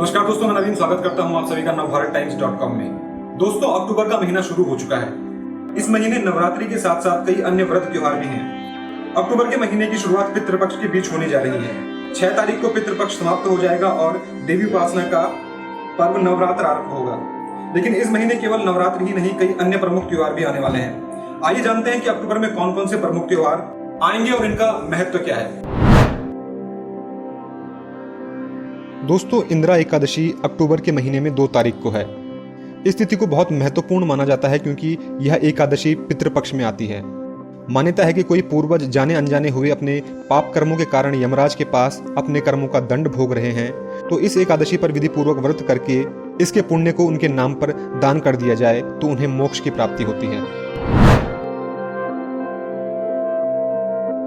नमस्कार दोस्तों, मैं नवीन स्वागत करता हूं आप सभी का navbharattimes.com में। दोस्तों, अक्टूबर का महीना शुरू हो चुका है। इस महीने नवरात्रि के साथ साथ कई अन्य व्रत त्योहार भी हैं। अक्टूबर के महीने की शुरुआत पितृपक्ष के बीच होने जा रही है। 6 तारीख को पितृपक्ष समाप्त हो जाएगा और देवी उपासना का पर्व नवरात्र आरंभ होगा। लेकिन इस महीने केवल नवरात्र ही नहीं, कई अन्य प्रमुख त्योहार भी आने वाले हैं। आइए जानते हैं कि अक्टूबर में कौन कौन से प्रमुख त्योहार आएंगे और इनका महत्व क्या है। दोस्तों, इंदिरा एकादशी अक्टूबर के महीने में 2 तारीख को है। इस तिथि को बहुत महत्वपूर्ण माना जाता है क्योंकि यह एकादशी पितृपक्ष में आती है। मान्यता है कि कोई पूर्वज जाने अनजाने हुए अपने पाप कर्मों के कारण यमराज के पास अपने कर्मों का दंड भोग रहे हैं, तो इस एकादशी पर विधि पूर्वक व्रत करके इसके पुण्य को उनके नाम पर दान कर दिया जाए तो उन्हें मोक्ष की प्राप्ति होती है।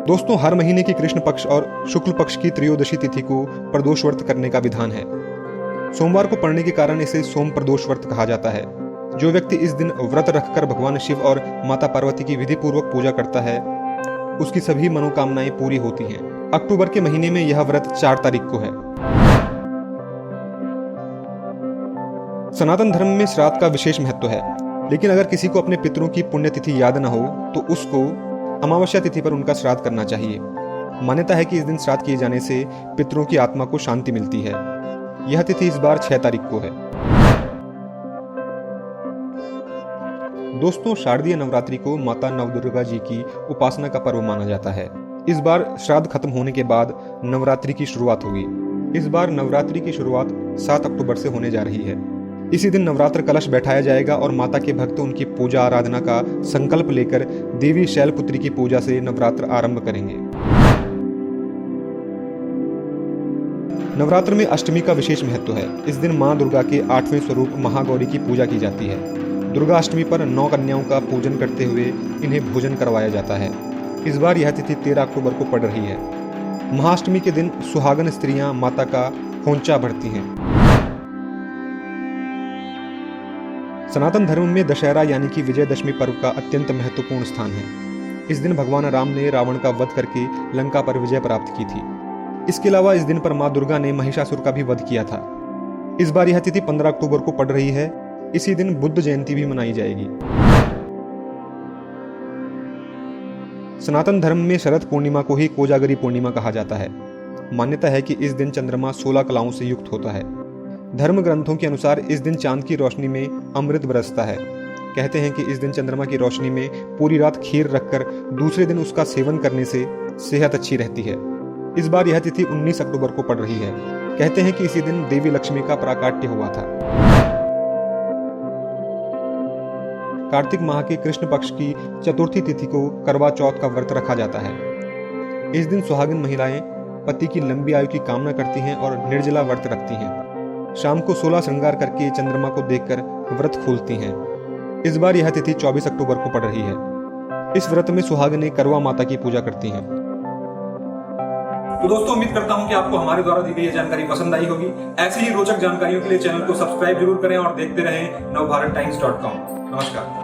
दोस्तों, हर महीने की कृष्ण पक्ष और शुक्ल पक्ष की त्रयोदशी तिथि को प्रदोष व्रत करने का विधान है। सोमवार को पड़ने के कारण इसे सोम प्रदोष व्रत कहा जाता है। जो व्यक्ति इस दिन व्रत रखकर भगवान शिव और माता पार्वती की विधि पूर्वक पूजा करता है, उसकी सभी मनोकामनाएं पूरी होती हैं। अक्टूबर के महीने में यह व्रत 4 तारीख को है। सनातन धर्म में श्राद्ध का विशेष महत्व है, लेकिन अगर किसी को अपने पितरों की पुण्यतिथि याद न हो तो उसको अमावस्या तिथि पर उनका श्राद्ध करना चाहिए। मान्यता है कि इस दिन श्राद्ध किए जाने से पितरों की आत्मा को शांति मिलती है। यह तिथि इस बार 6 तारीख को है। दोस्तों, शारदीय नवरात्रि को माता नवदुर्गा जी की उपासना का पर्व माना जाता है। इस बार श्राद्ध खत्म होने के बाद नवरात्रि की शुरुआत होगी। इस बार नवरात्रि की शुरुआत 7 अक्टूबर से होने जा रही है। इसी दिन नवरात्र कलश बैठाया जाएगा और माता के भक्त उनकी पूजा आराधना का संकल्प लेकर देवी शैलपुत्री की पूजा से नवरात्र आरंभ करेंगे। नवरात्र में अष्टमी का विशेष महत्व है। इस दिन मां दुर्गा के 8वें स्वरूप महागौरी की पूजा की जाती है। दुर्गा अष्टमी पर 9 कन्याओं का पूजन करते हुए इन्हें भोजन करवाया जाता है। इस बार यह तिथि 13 अक्टूबर को पड़ रही है। महाअष्टमी के दिन सुहागन स्त्रियां माता का खोंचा भरती हैं। सनातन धर्म में दशहरा यानी कि विजयदशमी पर्व का अत्यंत महत्वपूर्ण स्थान है। इस दिन भगवान राम ने रावण का वध करके लंका पर विजय प्राप्त की थी। इसके अलावा इस दिन पर मां दुर्गा ने महिषासुर का भी वध किया था। इस बार यह तिथि 15 अक्टूबर को पड़ रही है। इसी दिन बुद्ध जयंती भी मनाई जाएगी। सनातन धर्म में शरद पूर्णिमा को ही कोजागरी पूर्णिमा कहा जाता है। मान्यता है कि इस दिन चंद्रमा 16 कलाओं से युक्त होता है। धर्म ग्रंथों के अनुसार इस दिन चांद की रोशनी में अमृत बरसता है। कहते हैं कि इस दिन चंद्रमा की रोशनी में पूरी रात खीर रखकर दूसरे दिन उसका सेवन करने से सेहत अच्छी रहती है। इस बार यह तिथि 19 अक्टूबर को पड़ रही है। कहते हैं कि इसी दिन देवी लक्ष्मी का प्राकाट्य हुआ था। कार्तिक माह के कृष्ण पक्ष की चतुर्थी तिथि को करवा चौथ का व्रत रखा जाता है। इस दिन सुहागिन महिलाएं पति की लंबी आयु की कामना करती हैं और निर्जला व्रत रखती हैं। शाम को 16 श्रृंगार करके चंद्रमा को देखकर व्रत खोलती हैं। इस बार यह तिथि 24 अक्टूबर को पड़ रही है। इस व्रत में सुहागिनें करवा माता की पूजा करती हैं। तो दोस्तों, उम्मीद करता हूं कि आपको हमारे द्वारा दी गई यह जानकारी पसंद आई होगी। ऐसी ही रोचक जानकारियों के लिए चैनल को सब्सक्राइब जरूर करें और देखते रहें navbharattimes.com। नमस्कार।